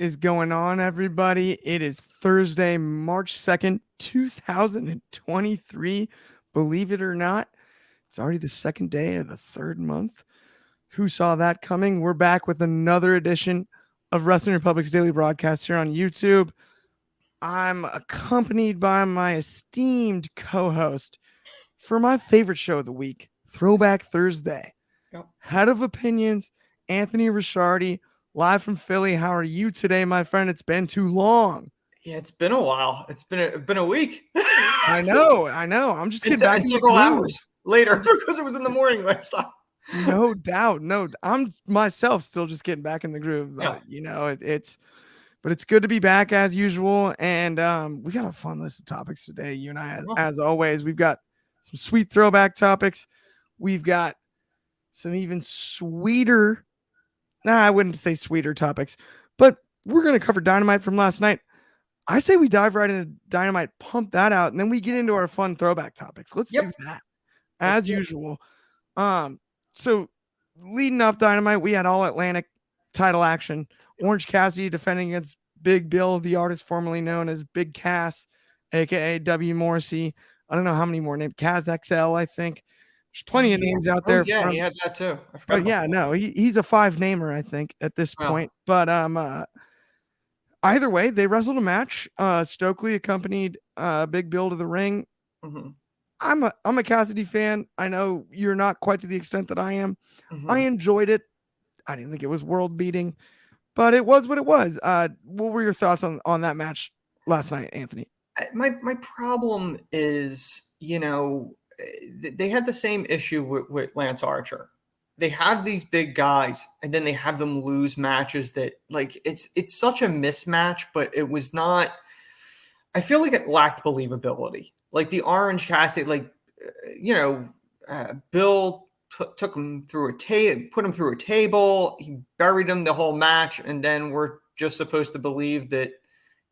is going on, everybody? It is Thursday, March 2nd, 2023. Believe it or not, it's already the second day of the third month. Who saw that coming? We're back with another edition of Wrestling Republic's daily broadcast here on YouTube. I'm accompanied by my esteemed co-host for my favorite show of the week, Throwback Thursday. Yep. Head of opinions, Anthony Ricciardi, live from Philly. How are you today, my friend? It's been too long. Yeah, it's been a while. It's been a week. I know. I'm just getting back in the several groove. hours later because it was in the morning last time. No doubt. I'm myself still just getting back in the groove. Yeah. But it's good to be back as usual. And we got a fun list of topics today. You and I, as always, we've got some sweet throwback topics. We've got some even sweeter. I wouldn't say sweeter topics, but we're going to cover Dynamite from last night. I say we dive right into Dynamite, pump that out, and then we get into our fun throwback topics. Let's do that as usual. So leading off Dynamite, we had All Atlantic title action. Orange Cassidy defending against Big Bill, the artist formerly known as Big Cass, aka W. Morrissey. I don't know how many more names. Kaz XL, I think. There's plenty of names out there. Yeah, he had that too. I forgot. But yeah, no, he's a 5-namer, I think, at this point. But either way, they wrestled a match. Stokely accompanied Big Bill to the ring. Mm-hmm. I'm a Cassidy fan. I know you're not quite to the extent that I am. Mm-hmm. I enjoyed it. I didn't think it was world beating, but it was what it was. What were your thoughts on that match last night, Anthony? My problem is, they had the same issue with Lance Archer. They have these big guys, and then they have them lose matches that, like, it's such a mismatch, but it was not. I feel like it lacked believability. Like the Orange Cassidy, Bill took him through put him through a table. He buried him the whole match, and then we're just supposed to believe that,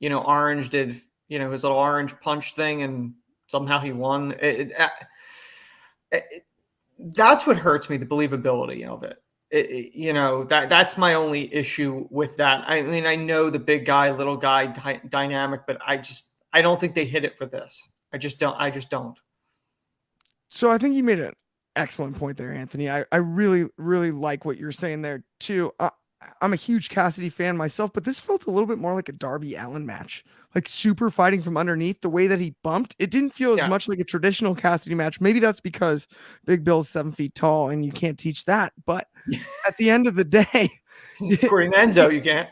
Orange did, his little orange punch thing, and somehow he won. That's what hurts me, the believability of it. That's my only issue with that. I mean, I know the big guy, little guy dynamic, but I don't think they hit it for this. I just don't. So I think you made an excellent point there, Anthony. I really, really like what you're saying there too. I'm a huge Cassidy fan myself, but this felt a little bit more like a Darby Allin match, like super fighting from underneath. The way that he bumped, it didn't feel as much like a traditional Cassidy match. Maybe that's because Big Bill's 7 feet tall and you can't teach that. But at the end of the day, Corey Enzo, you can't.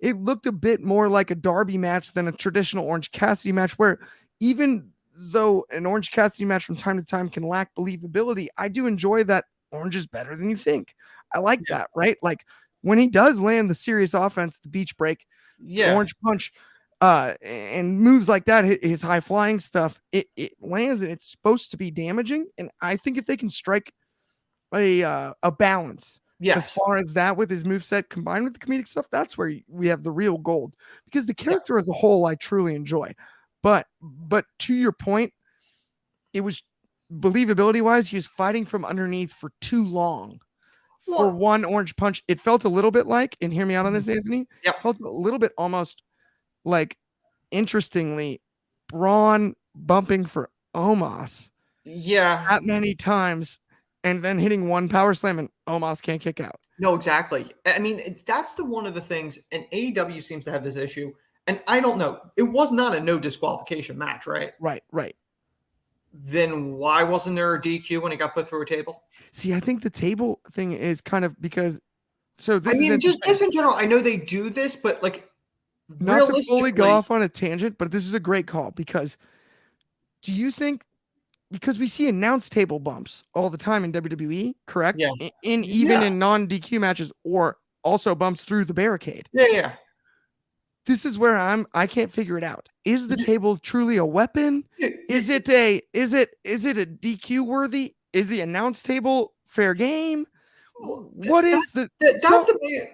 It looked a bit more like a Darby match than a traditional Orange Cassidy match, where even though an Orange Cassidy match from time to time can lack believability, I do enjoy that Orange is better than you think. I like that, right? Like when he does land the serious offense, the beach break, Orange punch, and moves like that, his high flying stuff, it lands and it's supposed to be damaging. And I think if they can strike a balance, as far as that with his moveset combined with the comedic stuff, that's where we have the real gold, because the character as a whole, I truly enjoy. But to your point, it was believability wise, he was fighting from underneath for too long. For one orange punch, it felt a little bit like, and hear me out on this, Anthony. Yeah, felt a little bit almost like, interestingly, Braun bumping for Omos. Yeah, that many times, and then hitting one power slam, and Omos can't kick out. No, exactly. I mean, that's one of the things, and AEW seems to have this issue. And I don't know. It was not a no disqualification match, right? Right. Then why wasn't there a DQ when he got put through a table? See, I think the table thing is kind of because. So this just in general, I know they do this, but like, not to fully go off on a tangent, but this is a great call, because do you think, because we see announced table bumps all the time in WWE, correct? Yeah. Even in non-DQ matches, or also bumps through the barricade. Yeah. This is where I can't figure it out. Is the table truly a weapon? Is it a DQ worthy? Is the announce table fair game? What is that's the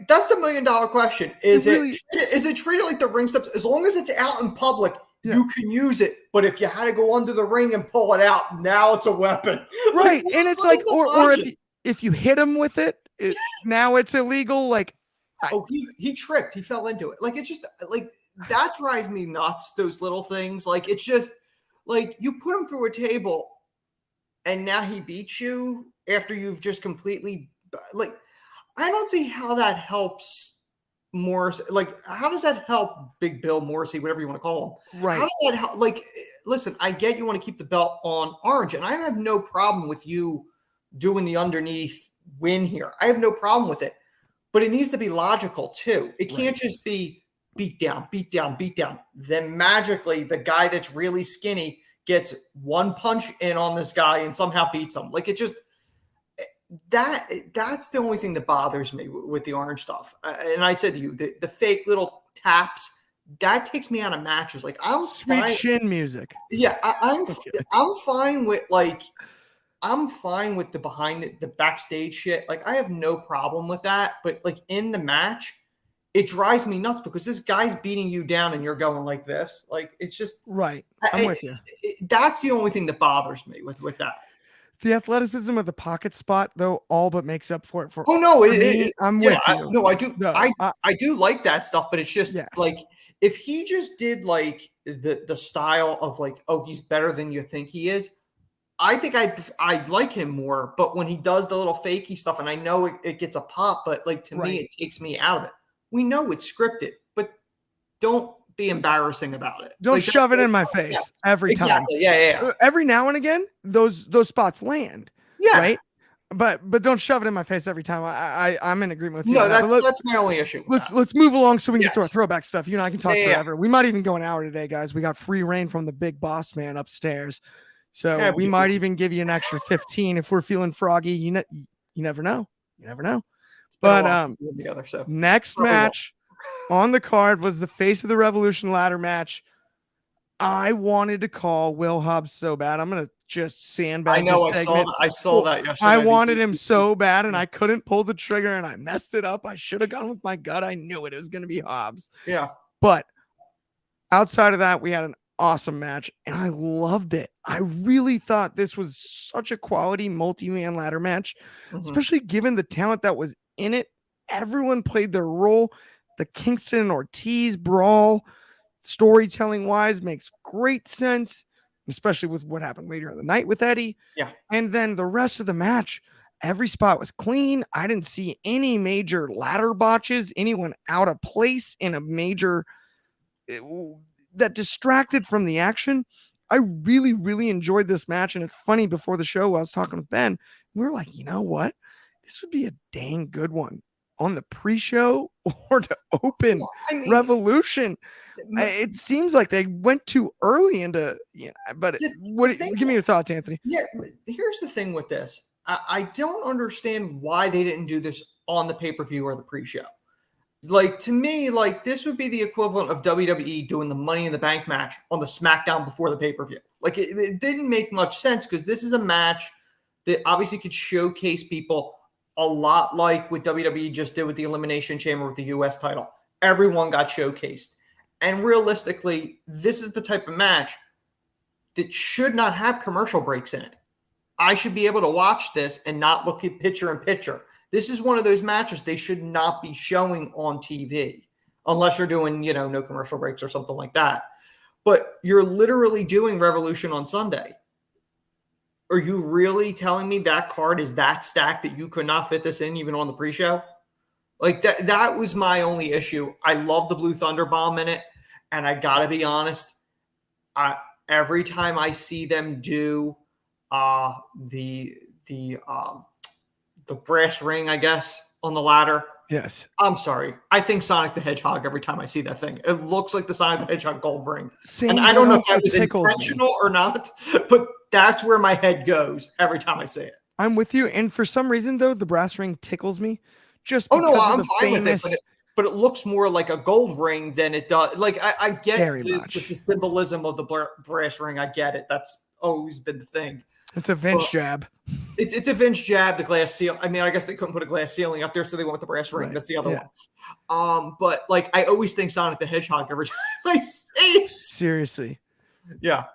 $1 million question? Is it treated like the ring steps? As long as it's out in public, you can use it. But if you had to go under the ring and pull it out, now it's a weapon. Right. And it's like, or if you hit him with it, now it's illegal. Like, he tripped. He fell into it. Like, it's just like that drives me nuts. Those little things. Like, it's just like you put him through a table, and now he beats you after you've just completely like. I don't see how that helps Morris. Like, how does that help Big Bill Morrissey, whatever you want to call him? Right. How does that help? Like, listen, I get you want to keep the belt on Orange, and I have no problem with you doing the underneath win here. I have no problem with it, but it needs to be logical too. It can't just be beat down, beat down, beat down. Then magically, the guy that's really skinny gets one punch in on this guy and somehow beats him. Like, it just that's the only thing that bothers me with the Orange stuff. And I said to you, the fake little taps that takes me out of matches. Like, I'm Sweet fine. Shin music. Yeah, I'm fine with I'm fine with the behind the backstage shit. Like, I have no problem with that. But like in the match, it drives me nuts because this guy's beating you down and you're going like this. Like, it's just right. I'm with you. That's the only thing that bothers me with that. The athleticism of the pocket spot, though, all but makes up for it. I'm with you. No, I do. No, I do like that stuff, but it's just like if he just did like the style of like, oh, he's better than you think he is. I think I'd like him more. But when he does the little fakey stuff, and I know it gets a pop, but like to me, it takes me out of it. We know it's scripted, but don't be embarrassing about it. Don't shove it in my face every time. Yeah. Every now and again, those spots land. Yeah. Right. But don't shove it in my face every time. I'm in agreement with you. No, that's my only issue. Let's move along so we can get to our throwback stuff. You and I can talk forever. We might even go an hour today, guys. We got free reign from the big boss man upstairs. So we might even give you an extra 15 if we're feeling froggy. You never know. You never know. But next match on the card was the Face of the Revolution ladder match. I wanted to call Will Hobbs so bad. I'm gonna just sandbag. I know. I saw that yesterday. I wanted him so bad, and I couldn't pull the trigger, and I messed it up. I should have gone with my gut. I knew it was gonna be Hobbs. Yeah. But outside of that, we had an awesome match, and I loved it. I really thought this was such a quality multi-man ladder match, especially given the talent that was in it. Everyone played their role. The Kingston and Ortiz brawl, storytelling wise, makes great sense, especially with what happened later in the night with Eddie. Yeah. And then the rest of the match, every spot was clean. I didn't see any major ladder botches, anyone out of place in a major that distracted from the action. I really, really enjoyed this match. And it's funny, before the show, I was talking with Ben, we were like, you know what? This would be a dang good one on the pre-show or to open Revolution. It seems like they went too early into, but give me your thoughts, Anthony. Yeah, here's the thing with this. I don't understand why they didn't do this on the pay-per-view or the pre-show. Like, to me, like, this would be the equivalent of WWE doing the Money in the Bank match on the SmackDown before the pay-per-view. Like, it didn't make much sense because this is a match that obviously could showcase people a lot like what WWE just did with the Elimination Chamber with the U.S. title. Everyone got showcased. And realistically, this is the type of match that should not have commercial breaks in it. I should be able to watch this and not look at picture in picture. This is one of those matches they should not be showing on TV unless you're doing, no commercial breaks or something like that. But you're literally doing Revolution on Sunday. Are you really telling me that card is that stacked that you could not fit this in even on the pre-show? Like, that was my only issue. I love the Blue Thunder Bomb in it. And I got to be honest, every time I see them do the brass ring, I guess, on the ladder. Yes. I'm sorry. I think Sonic the Hedgehog every time I see that thing. It looks like the Sonic the Hedgehog gold ring. And I don't know if that was intentional or not, but that's where my head goes every time I see it. I'm with you. And for some reason, though, the brass ring tickles me. Just because I'm fine with it, but it looks more like a gold ring than it does. Like, I get the symbolism of the brass ring. I get it. That's always been the thing. It's a Vince jab. It's a Vince jab, the glass seal. I mean, I guess they couldn't put a glass ceiling up there, so they went with the brass ring. Right. That's the other one. But like, I always think Sonic the Hedgehog every time I see it. Seriously. Yeah.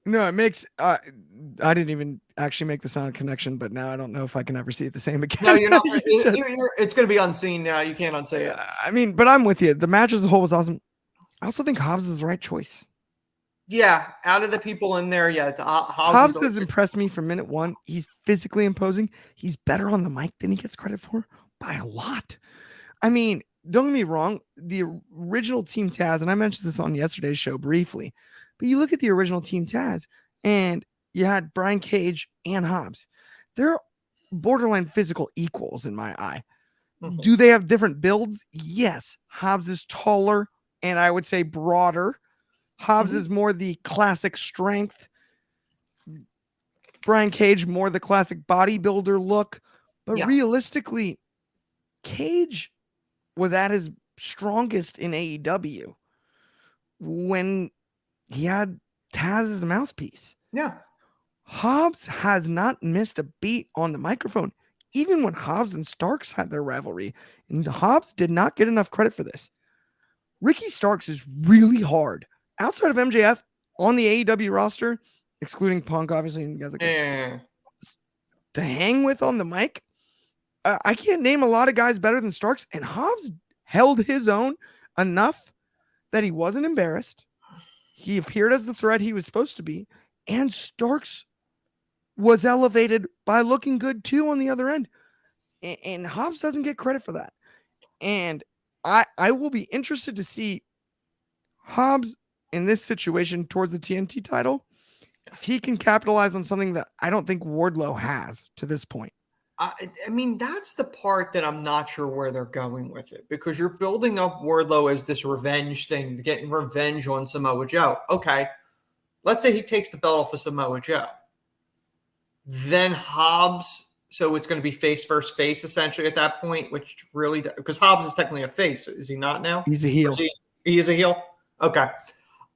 No, it makes I actually make the sound connection, but now I don't know if I can ever see it the same again. No, you're not. You It's going to be unseen now. You can't unsay it. I mean, but I'm with you. The match as a whole was awesome. I also think Hobbs is the right choice. Yeah, out of the people in there, yeah, Hobbs has impressed me from minute one. He's physically imposing. He's better on the mic than he gets credit for by a lot. I mean, don't get me wrong. The original Team Taz, and I mentioned this on yesterday's show briefly, but you look at the original Team Taz, and you had Brian Cage and Hobbs. They're borderline physical equals in my eye. Mm-hmm. Do they have different builds? Yes. Hobbs is taller and I would say broader. Hobbs is more the classic strength. Brian Cage more the classic bodybuilder look. But realistically, Cage was at his strongest in AEW when he had Taz as a mouthpiece. Yeah. Hobbs has not missed a beat on the microphone, even when Hobbs and Starks had their rivalry. And Hobbs did not get enough credit for this. Ricky Starks is really hard. Outside of MJF on the AEW roster, excluding Punk, obviously, and guys like that, to hang with on the mic, I can't name a lot of guys better than Starks. And Hobbs held his own enough that he wasn't embarrassed. He appeared as the threat he was supposed to be. And Starks was elevated by looking good too on the other end. And Hobbs doesn't get credit for that. And I will be interested to see Hobbs in this situation towards the TNT title, if he can capitalize on something that I don't think Wardlow has to this point. I mean, that's the part that I'm not sure where they're going with it, because you're building up Wardlow as this revenge thing, getting revenge on Samoa Joe. Okay, let's say he takes the belt off of Samoa Joe. Then Hobbs, so it's going to be face versus face essentially at that point, which really, because Hobbs is technically a face, is he not now? He's a heel. He is a heel? Okay.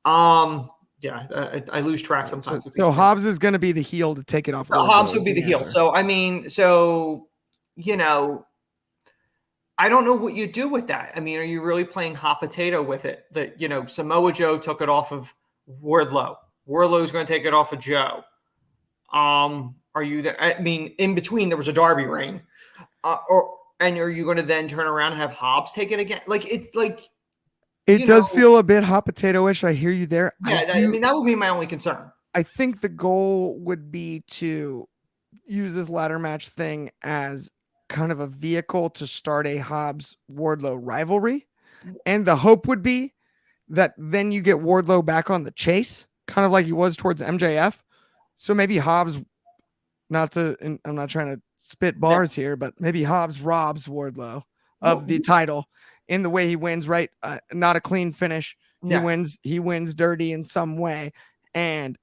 Yeah, I lose track sometimes. So Hobbs is going to be the heel to take it off. Hobbs would be the heel. So, I mean, you know, I don't know what you do with that. I mean, are you really playing hot potato with it? That, you know, Samoa Joe took it off of Wardlow. Wardlow's going to take it off of Joe. Are you there? I mean, in between there was a Darby reign. And are you going to then turn around and have Hobbs take it again? Like, it's like, it does feel a bit hot potato-ish. I hear you there. Yeah, I mean, that would be my only concern. I think the goal would be to use this ladder match thing as kind of a vehicle to start a Hobbs-Wardlow rivalry. And the hope would be that then you get Wardlow back on the chase, kind of like he was towards MJF. So maybe Hobbs, I'm not trying to spit bars here, but maybe Hobbs robs Wardlow of the title. In the way he wins, right? Not a clean finish. He wins dirty in some way. And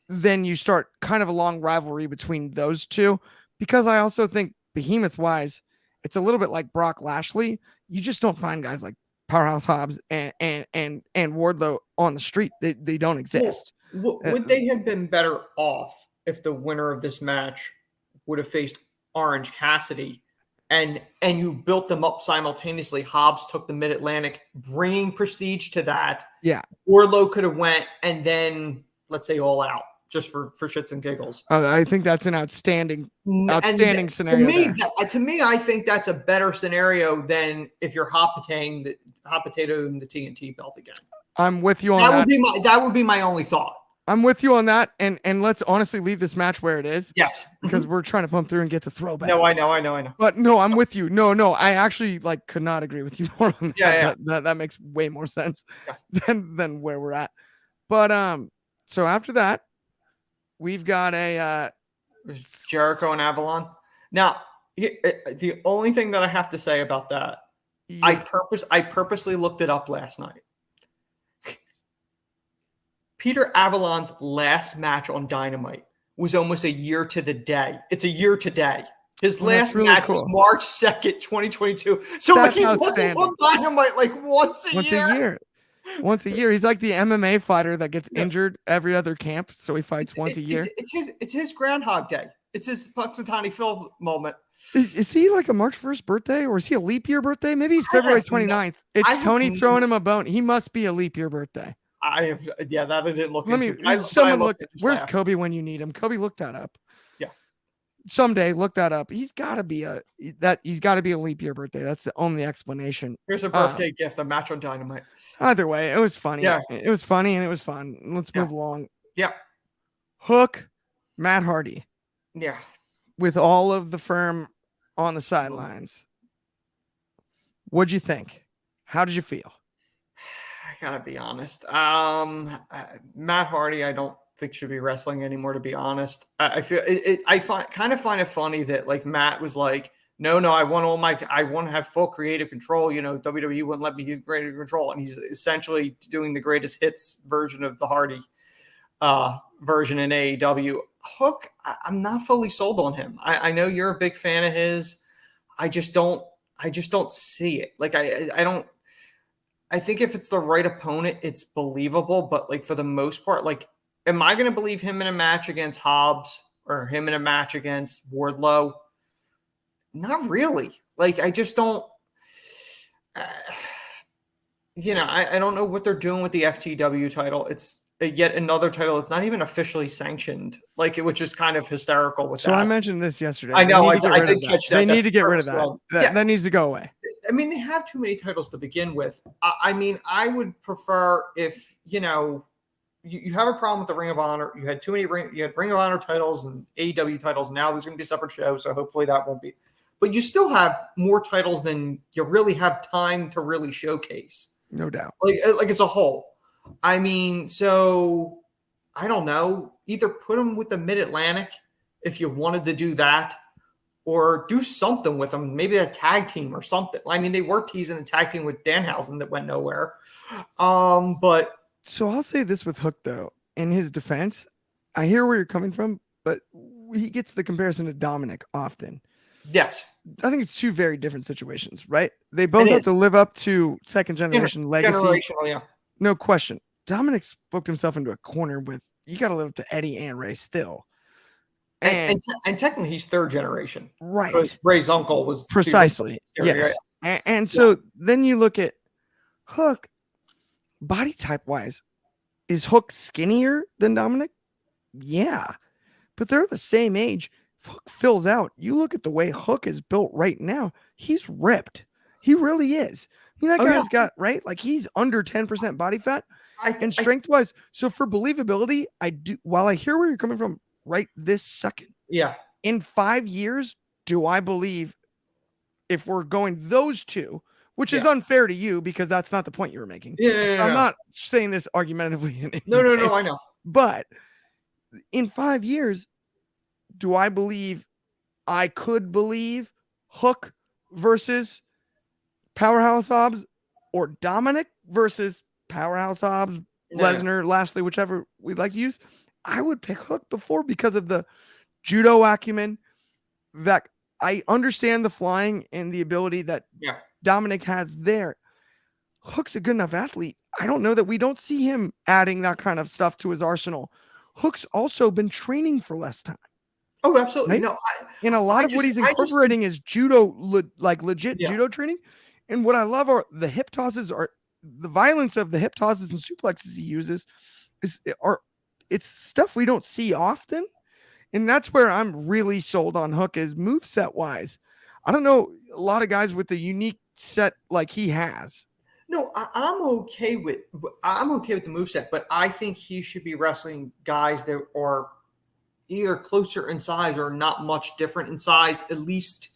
then you start kind of a long rivalry between those two, because I also think behemoth wise, it's a little bit like Brock Lashley. You just don't find guys like Powerhouse Hobbs and Wardlow on the street. They don't exist. Would they have been better off if the winner of this match would have faced Orange Cassidy? And you built them up simultaneously. Hobbs took the Mid-Atlantic, bringing prestige to that. Yeah. Wardlow could have went and then, let's say, All Out, just for shits and giggles. I think that's an outstanding scenario. To me, I think that's a better scenario than if you're hot potatoing the TNT belt again. I'm with you on that. That would be my only thought. I'm with you on that, and let's honestly leave this match where it is. Yes, because we're trying to pump through and get to Throwback. No, I know. But no, I'm with you. No, I actually could not agree with you more on that. Yeah. That makes way more sense than where we're at. But so after that, we've got a Jericho and Avalon. Now, the only thing that I have to say about that, I purposely looked it up last night. Peter Avalon's last match on Dynamite was almost a year to the day. It's a year today. His last match was March 2nd, 2022. So he was on Dynamite once a year. Once a year. He's like the MMA fighter that gets injured every other camp, so he fights once a year. It's his Groundhog Day. It's his Punxsutawney Phil moment. Is he like a March 1st birthday, or is he a leap year birthday? Maybe he's February 29th. It's Tony throwing him a bone. He must be a leap year birthday. that I didn't look Let into. me. But Someone I looked. Where's Kobe when you need him? Kobe, look that up. Yeah. Someday, look that up. He's got to be a leap year birthday. That's the only explanation. Here's a birthday gift: a match on Dynamite. Either way, it was funny. Yeah. It was funny and it was fun. Let's move along. Yeah. Hook, Matt Hardy. Yeah. With all of the firm on the sidelines. What'd you think? How did you feel? I gotta be honest. Matt Hardy, I don't think should be wrestling anymore. To be honest, I feel I kind of find it funny that like Matt was like, no, I want to have full creative control. You know, WWE wouldn't let me give creative control, and he's essentially doing the greatest hits version of the Hardy version in AEW. Hook, I'm not fully sold on him. I know you're a big fan of his. I just don't see it. Like I don't. I think if it's the right opponent, it's believable. But like for the most part, like, am I going to believe him in a match against Hobbs or him in a match against Wardlow? Not really. Like I just don't. I don't know what they're doing with the FTW title. It's yet another title. It's not even officially sanctioned, which is kind of hysterical with that. So I mentioned this yesterday. I know. I did catch that. They need to get rid of that. That needs to go away. I mean, they have too many titles to begin with. I mean, I would prefer if, you have a problem with the Ring of Honor. You had you had Ring of Honor titles and AEW titles. Now there's going to be a separate show. So hopefully that won't be. But you still have more titles than you really have time to really showcase. No doubt. Like as a whole. I mean, so I don't know. Either put them with the Mid-Atlantic if you wanted to do that, or do something with them. Maybe a tag team or something. I mean, they were teasing a tag team with Danhausen that went nowhere. But so I'll say this with Hook though. In his defense, I hear where you're coming from, but he gets the comparison to Dominic often. Yes. I think it's two very different situations, right? They both have to live up to second generation legacy. Generational, yeah. No question. Dominic booked himself into a corner with, you got to live up to Eddie and Ray still. And technically he's third generation. Right. Because Ray's uncle was. Precisely. Yes. And so then you look at Hook, body type wise, is Hook skinnier than Dominic? Yeah. But they're the same age. Hook fills out. You look at the way Hook is built right now, he's ripped. He really is. I mean, that guy's got, right? Like he's under 10% body fat and strength wise. So for believability, while I hear where you're coming from right this second. Yeah. In 5 years, do I believe if we're going those two, which is unfair to you because that's not the point you were making. I'm not saying this argumentatively. No, I know. But in 5 years, do I believe I could believe Hook versus Powerhouse Hobbs or Dominic versus Powerhouse Hobbs, Lesnar, Lashley, whichever we'd like to use? I would pick Hook before because of the judo acumen. That I understand the flying and the ability that Dominic has there. Hook's a good enough athlete. I don't know that we don't see him adding that kind of stuff to his arsenal. Hook's also been training for less time. Oh, absolutely. Right? No, and a lot of what he's incorporating is judo, legit judo training. And what I love are the hip tosses, are the violence of the hip tosses and suplexes he uses it's stuff we don't see often. And that's where I'm really sold on Hook is moveset wise. I don't know a lot of guys with the unique set like he has. No, I'm okay with the moveset, but I think he should be wrestling guys that are either closer in size or not much different in size, at least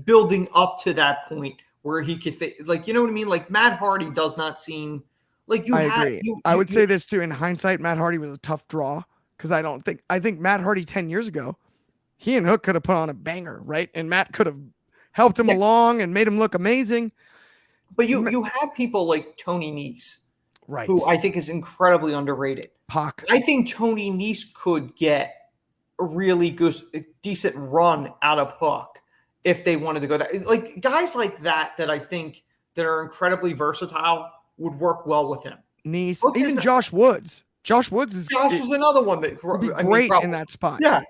building up to that point where he could fit. Like, you know what I mean? Like Matt Hardy does not seem like you. I agree. I would say this too. In hindsight, Matt Hardy was a tough draw because I think Matt Hardy 10 years ago, he and Hook could have put on a banger, right? And Matt could have helped him along and made him look amazing. But you have people like Tony Nese, right? Who I think is incredibly underrated. Pac. I think Tony Nese could get a really good, decent run out of Hook if they wanted to go that. Like guys like that I think that are incredibly versatile would work well with him. Nese, even Josh Woods. Josh is another one that would be great in that spot. Yeah.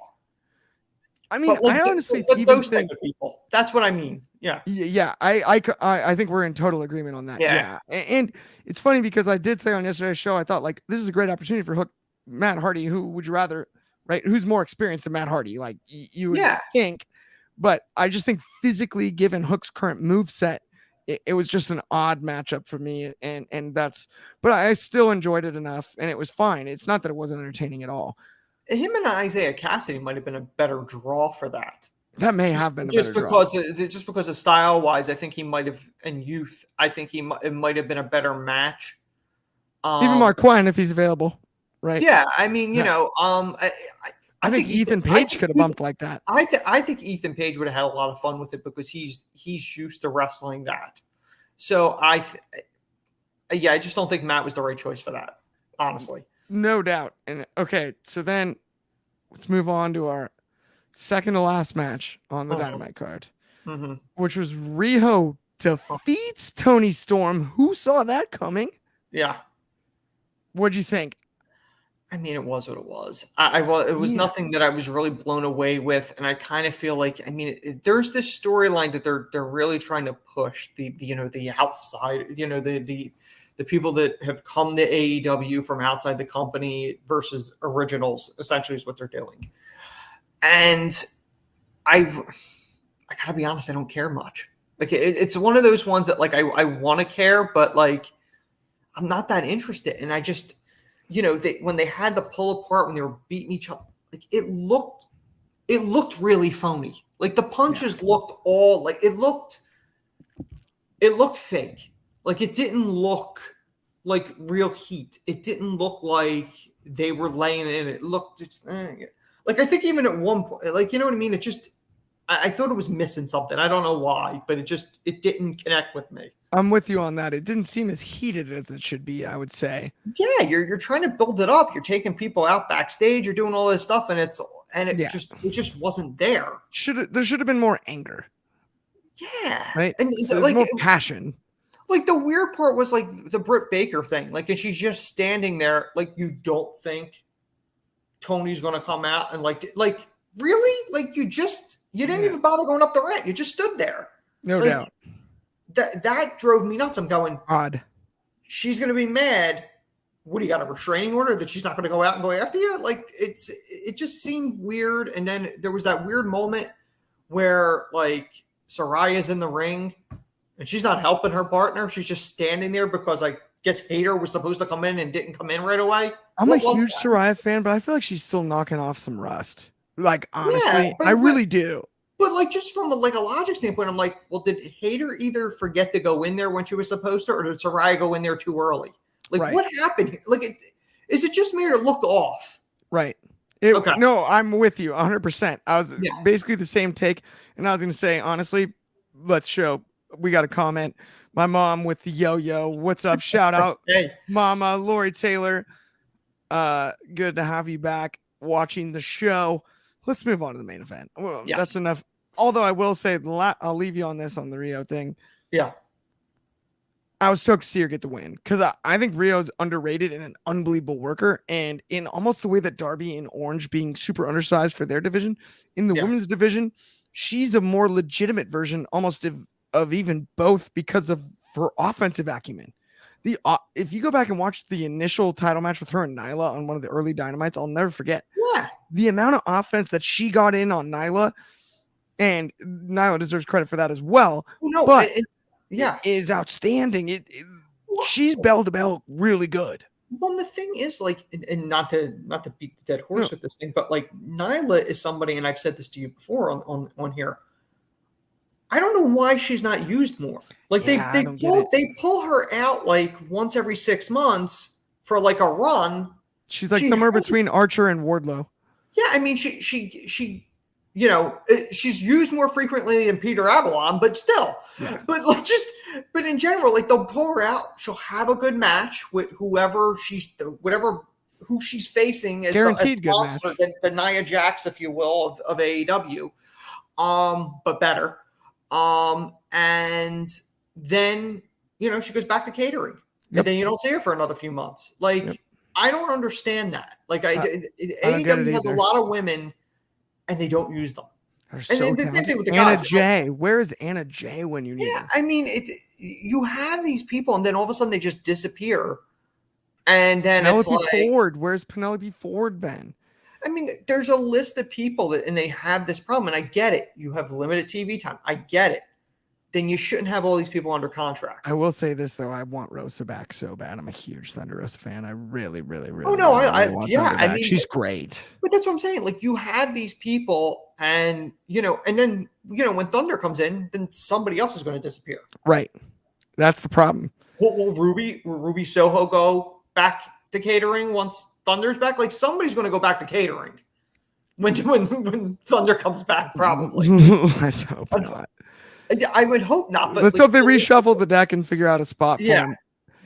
I mean, But like, I honestly but even those type think, of people. That's what I mean. Yeah. yeah, I think we're in total agreement on that. Yeah. Yeah, and it's funny because I did say on yesterday's show, I thought like this is a great opportunity for Hook, Matt Hardy. Who would you rather, right? Who's more experienced than Matt Hardy? Like you would Yeah. think, but I just think physically, given Hook's current move set, it was just an odd matchup for me, and that's. But I still enjoyed it enough, and it was fine. It's not that it wasn't entertaining at all. Him and Isaiah Cassidy might have been a better draw for that. That may Just, have been a just better draw. because of style wise, I think he might have in youth. I think it might have been a better match. Even Marquand if he's available, right? Yeah, I mean, Yeah. I think Ethan Page could have bumped like that. I think Ethan Page would have had a lot of fun with it because he's used to wrestling that. So I just don't think Matt was the right choice for that, honestly. No doubt. And okay, so then let's move on to our second to last match on the Dynamite card, which was Riho defeats Tony Storm. Who saw that coming? Yeah. What'd you think? I mean, it was what it was. It was nothing that I was really blown away with, and I kind of feel like, I mean, there's this storyline that they're really trying to push the outside, the people that have come to AEW from outside the company versus originals, essentially is what they're doing. And I gotta be honest, I don't care much. Like it's one of those ones that like I want to care, but like I'm not that interested. And I just, when they had the pull apart when they were beating each other, like it looked really phony. Like the punches looked all like it looked fake. Like it didn't look like real heat. It didn't look like they were laying in it. It looked just like I think even at one point, like you know what I mean. It just I thought it was missing something. I don't know why, but it didn't connect with me. I'm with you on that. It didn't seem as heated as it should be, I would say. Yeah, you're trying to build it up. You're taking people out backstage. You're doing all this stuff, and it just wasn't there. There should have been more anger. Yeah, right. And so like more passion. Like the weird part was like the Britt Baker thing. Like, and she's just standing there. Like, you don't think Tony's going to come out and like really? Like you didn't even bother going up the ramp. You just stood there. No doubt. That drove me nuts. I'm going, odd. She's going to be mad. What do you got, a restraining order that she's not going to go out and go after you? Like it just seemed weird. And then there was that weird moment where like Saraya's in the ring and she's not helping her partner. She's just standing there because I guess Hayter was supposed to come in and didn't come in right away. I'm a huge Saraya fan, but I feel like she's still knocking off some rust. Like honestly, I really do. But like just from a logic standpoint, I'm like, well, did Hayter either forget to go in there when she was supposed to, or did Saraya go in there too early? Like what happened here? Like, is it just made her look off? Right. Okay. No, I'm with you 100%. I was basically the same take, and I was going to say honestly, we got a comment. My mom with the yo-yo. What's up? Shout out, hey, Mama Lori Taylor. Good to have you back watching the show. Let's move on to the main event. Well, that's enough. Although I will say, I'll leave you on this on the Rio thing. Yeah. I was stoked to see her get the win because I think Rio's underrated and an unbelievable worker. And in almost the way that Darby and Orange being super undersized for their division, in the women's division, she's a more legitimate version almost of even both because of her offensive acumen. If you go back and watch the initial title match with her and Nyla on one of the early Dynamites, I'll never forget the amount of offense that she got in on Nyla, and Nyla deserves credit for that as well. No, but it is outstanding. She's bell to bell really good. Well, the thing is, like, and not to beat the dead horse with this thing, but like Nyla is somebody, and I've said this to you before on here. I don't know why she's not used more. Like they pull her out like once every 6 months for like a run. She's like somewhere between Archer and Wardlow. Yeah, I mean she she's used more frequently than Peter Avalon, but still. Yeah. But in general, like they'll pull her out. She'll have a good match with who she's facing as guaranteed good match. The Nia Jax, if you will, of AEW, but better. And then she goes back to catering, and then you don't see her for another few months. Like I don't understand that. Like AEW has a lot of women, and they don't use them. They're And so the same talented. thing with the Anna guys. Jay. Where is Anna Jay when you need Yeah, her? I mean, you have these people, and then all of a sudden they just disappear, and then it's Penelope like, Ford. Where's Penelope Ford been? I mean, there's a list of people that, and they have this problem, and I get it. You have limited TV time. I get it. Then you shouldn't have all these people under contract. I will say this though, I want Rosa back so bad. I'm a huge Thunder Rosa fan. I really, really, really, Oh no, really want yeah, Thunder back. I mean, She's great. but that's what I'm saying. Like, you have these people, and and then when Thunder comes in, then somebody else is going to disappear. Right. That's the problem. Will Ruby Soho go back to catering once Thunder's back? Like, somebody's going to go back to catering when Thunder comes back, probably. Let's hope not. I would hope not, but let's hope they reshuffle the deck and figure out a spot for him.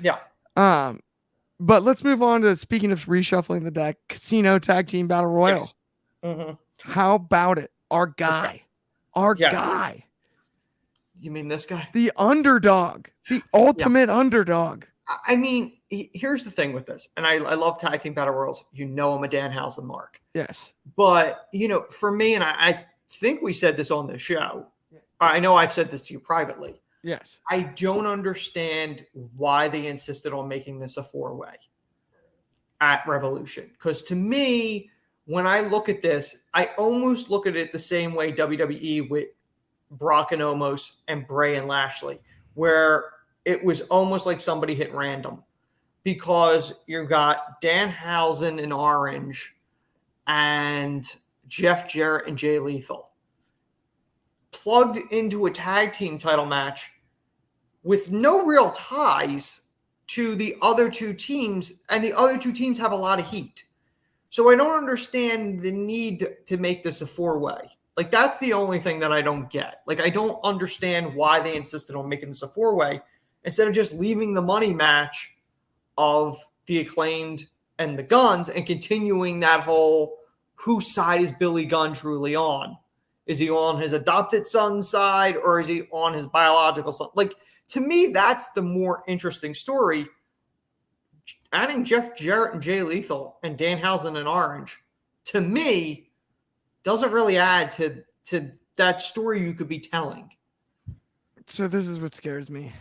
Yeah. But let's move on to, speaking of reshuffling the deck, Casino Tag Team Battle Royal. Yes. Mm-hmm. How about it? Our guy. You mean this guy? The underdog. The ultimate underdog. I mean, here's the thing with this, and I love Tag Team Battle Royals. I'm a Danhausen mark. Yes. But, for me, and I think we said this on the show, I know I've said this to you privately. Yes. I don't understand why they insisted on making this a 4-way at Revolution. Because to me, when I look at this, I almost look at it the same way WWE with Brock and Omos and Bray and Lashley, where it was almost like somebody hit random. Because you got Danhausen in orange and Jeff Jarrett and Jay Lethal plugged into a tag team title match with no real ties to the other two teams, and the other two teams have a lot of heat. So I don't understand the need to make this a 4-way. Like, that's the only thing that I don't get. Like, I don't understand why they insisted on making this a 4-way instead of just leaving the money match of the Acclaimed and the Guns and continuing that whole, whose side is Billy Gunn truly on? Is he on his adopted son's side, or is he on his biological son? Like, to me, that's the more interesting story. Adding Jeff Jarrett and Jay Lethal and Danhausen and Orange, to me, doesn't really add to that story you could be telling. So this is what scares me.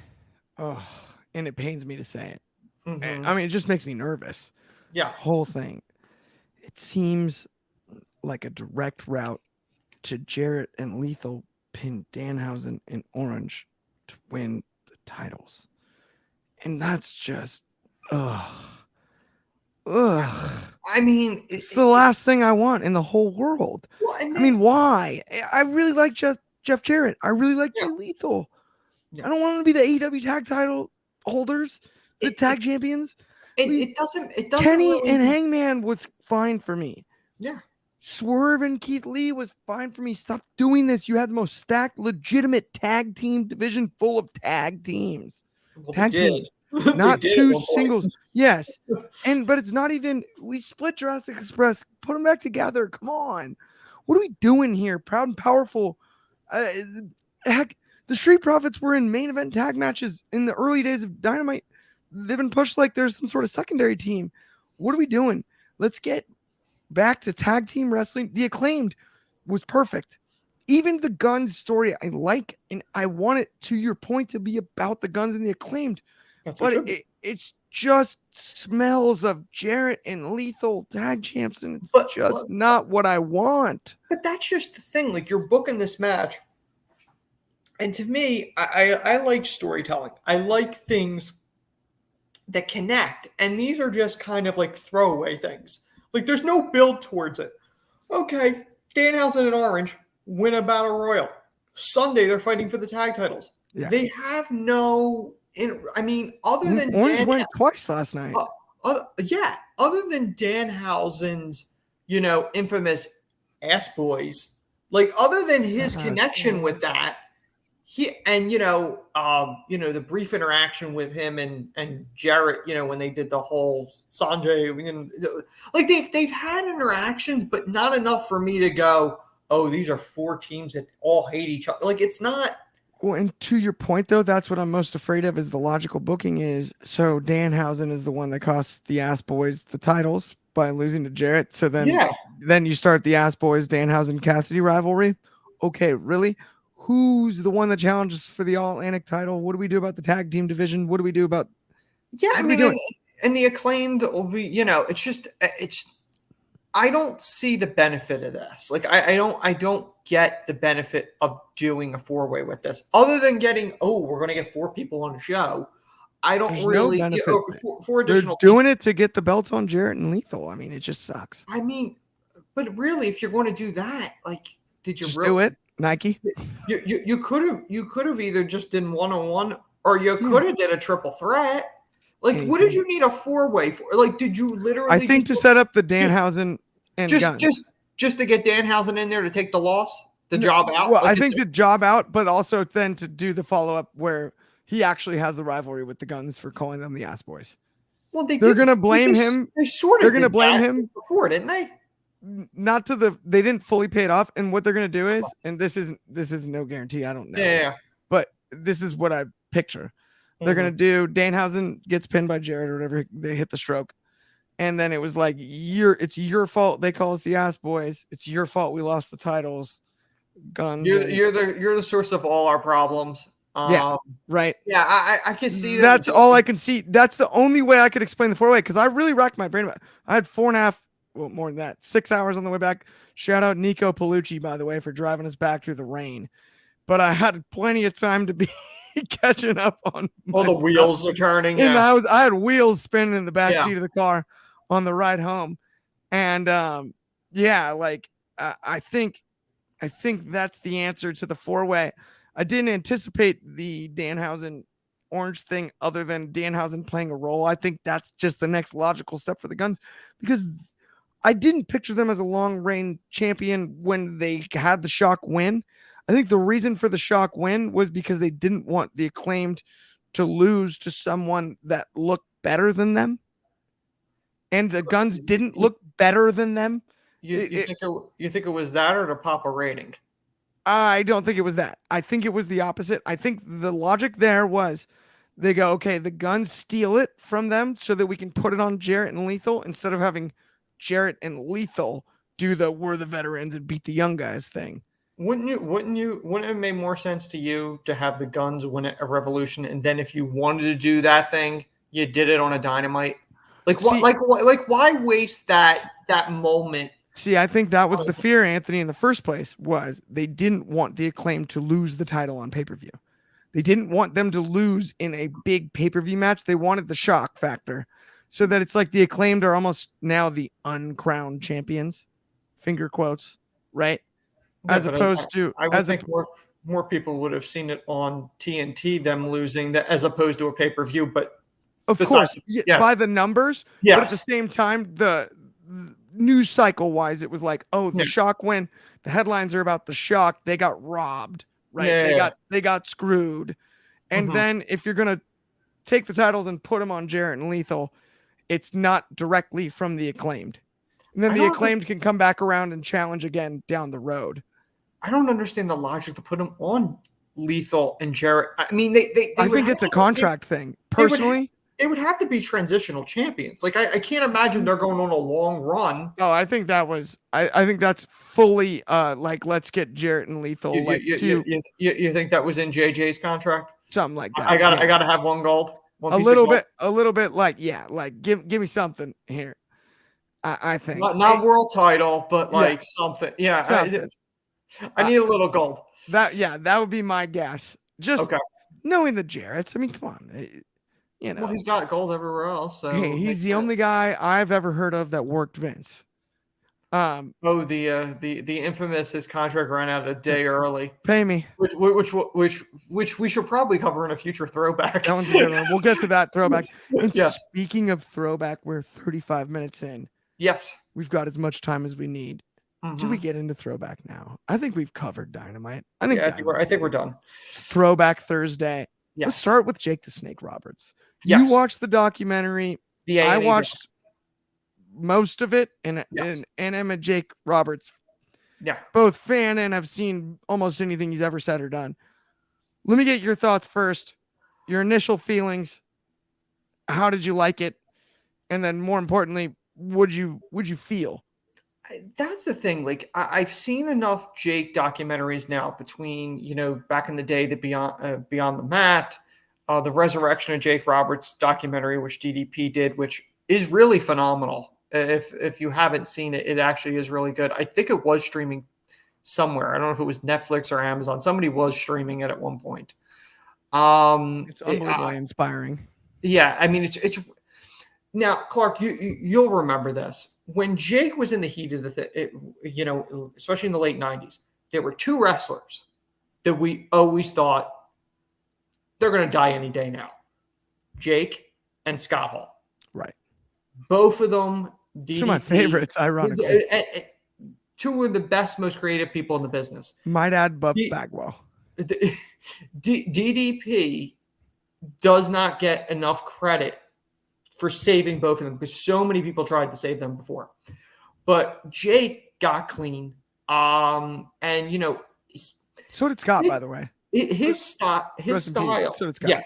Oh, and it pains me to say it. Mm-hmm. I mean, it just makes me nervous. Yeah. The whole thing. It seems like a direct route to Jarrett and Lethal pin Danhausen and Orange to win the titles. And that's just, I mean, it's the last thing I want in the whole world. Well, I mean, why? I really like Jeff Jarrett. I really like Jay Lethal. I don't want them to be the AEW tag title holders, the tag champions. It doesn't Kenny really... and Hangman was fine for me. Yeah. Swerve and Keith Lee was fine for me. Stop doing this. You had the most stacked, legitimate tag team division full of tag teams. Well, tag teams. Not two singles. Yes. But it's not even, we split Jurassic Express. Put them back together. Come on. What are we doing here? Proud and Powerful. Heck, the Street Profits were in main event tag matches in the early days of Dynamite. They've been pushed like there's some sort of secondary team. What are we doing? Let's get back to tag team wrestling. The Acclaimed was perfect. Even the Guns story I like, and I want it, to your point, to be about the Guns and the Acclaimed. But it's just smells of Jarrett and Lethal tag champs, and it's just not what I want. But that's just the thing. Like, you're booking this match. And to me, I like storytelling. I like things that connect. And these are just kind of like throwaway things. Like, there's no build towards it. Okay, Danhausen and Orange win a battle royal. Sunday, they're fighting for the tag titles. Yeah. They have no... other than Orange went twice last night. Other than Danhausen's, infamous ass boys, like, other than his connection with that, the brief interaction with him and Jarrett, when they did the whole Sanjay, like, they've had interactions, but not enough for me to go, oh, these are 4 teams that all hate each other. Like, it's not. Well, and to your point, though, that's what I'm most afraid of, is the logical booking is, so Danhausen is the one that cost the Ass Boys the titles by losing to Jarrett. So then you start the Ass Boys, Danhausen, Cassidy rivalry. okay, really? Who's the one that challenges for the All Atlantic title? What do we do about the tag team division? What do we do about Yeah, I what are we mean, doing? and the Acclaimed will be, it's just it's. I don't see the benefit of this. Like, I don't get the benefit of doing a 4-way with this, other than getting, we're going to get 4 people on the show. I don't There's no really, benefit. four They're additional people. doing it to get the belts on Jarrett and Lethal. I mean, it just sucks. I mean, but really, if you're going to do that, like, did you Just really? do it, Nike. You could have either just done 1-on-1, or you Yeah. could have did a triple threat. Like, what did you need a 4-way for? Like, did you literally? I think to set up the Danhausen and just Guns. just to get Danhausen in there to take the loss, the job out. Well, Like, I think the job out, but also then to do the follow up where he actually has the rivalry with the Guns for calling them the Ass Boys. well, They're gonna blame him. They sort of They're gonna did blame that him. before, didn't they? Not to the they didn't fully pay it off, and what they're gonna do is, and this is no guarantee. I don't know. Yeah. But this is what I picture. They're gonna do. Danhausen gets pinned by Jarrett or whatever. They hit the stroke, and then it was like it's your fault. They call us the Ass Boys. It's your fault we lost the titles. Guns. You're the source of all our problems. Yeah, right. Yeah, I can see that. That's all I can see. That's the only way I could explain the 4-way, because I really racked my brain about it. I had 4.5, well, more than that, 6 hours on the way back. Shout out Nico Palucci, by the way, for driving us back through the rain. But I had plenty of time to be catching up on all the wheels are turning. And Yeah. I had wheels spinning in the back seat of the car on the ride home. And like I think that's the answer to the 4-way. I didn't anticipate the Danhausen Orange thing other than Danhausen playing a role. I think that's just the next logical step for the Guns, because I didn't picture them as a long reign champion when they had the Shock win. I think the reason for the Shock win was because they didn't want the Acclaimed to lose to someone that looked better than them. And the Guns didn't look better than them. You think it was that, or to pop a rating? I don't think it was that. I think it was the opposite. I think the logic there was they go, okay, the Guns steal it from them so that we can put it on Jarrett and Lethal, instead of having Jarrett and Lethal do the we're the veterans and beat the young guys thing. Wouldn't it have made more sense to you to have the Guns win a Revolution, and then if you wanted to do that thing, you did it on a Dynamite? Like, why waste that moment? See, I think that was the fear, Anthony, in the first place, was they didn't want the Acclaim to lose the title on pay-per-view. They didn't want them to lose in a big pay-per-view match. They wanted the shock factor, so that it's like the Acclaimed are almost now the uncrowned champions, finger quotes, right? Yeah, as opposed to, I would think more people would have seen it on TNT, them losing, that as opposed to a pay-per-view. But of course, yes, by the numbers, but at the same time, the news cycle wise, it was like, oh, the Shock win. The headlines are about the Shock. They got robbed, right? They got screwed. And then if you're gonna take the titles and put them on Jarrett and Lethal, it's not directly from the Acclaimed. And then the Acclaimed can come back around and challenge again down the road. I don't understand the logic to put them on Lethal and Jarrett. I mean, they I think it's a contract thing. Personally, they would have to be transitional champions. Like, I can't imagine they're going on a long run. Oh, I think that was. I think that's fully like, let's get Jarrett and Lethal. You think that was in JJ's contract? Something like that. I gotta have one gold. A little bit. Like, yeah, like give me something here. I think not world title, but like something. Yeah, something. I need a little gold. That would be my guess. Just knowing the Jarretts. I mean, come on. You know, well, he's got gold everywhere else. So hey, he's the only guy I've ever heard of that worked Vince. The infamous, his contract ran out a day early. Pay me. Which we should probably cover in a future throwback. That one's a good one. We'll get to that throwback. And speaking of throwback, we're 35 minutes in. Yes, we've got as much time as we need. Do we get into throwback now? I think we've covered Dynamite. I think we're done. Throwback Thursday. Yes. Let's start with Jake the Snake Roberts. Yes. You watched the documentary. I watched most of it, and I'm a Jake Roberts. Yeah. Both fan and I've seen almost anything he's ever said or done. Let me get your thoughts first. Your initial feelings. How did you like it? And then more importantly, would you feel? That's the thing. Like I've seen enough Jake documentaries now between, back in the day, the Beyond the Mat, the Resurrection of Jake Roberts documentary, which DDP did, which is really phenomenal. If you haven't seen it, it actually is really good. I think it was streaming somewhere. I don't know if it was Netflix or Amazon. Somebody was streaming it at one point. It's unbelievably inspiring. Yeah, I mean it's now, Clark, you'll remember this. When Jake was in the heat of especially in the late 90s, there were two wrestlers that we always thought they're going to die any day now. Jake and Scott Hall. Right. Both of them, DDP, two of my favorites, ironically. Two of the best, most creative people in the business. Might add Buff Bagwell. DDP does not get enough credit for saving both of them because so many people tried to save them before. But Jake got clean. And so did Scott, by the way. His style. So did Scott.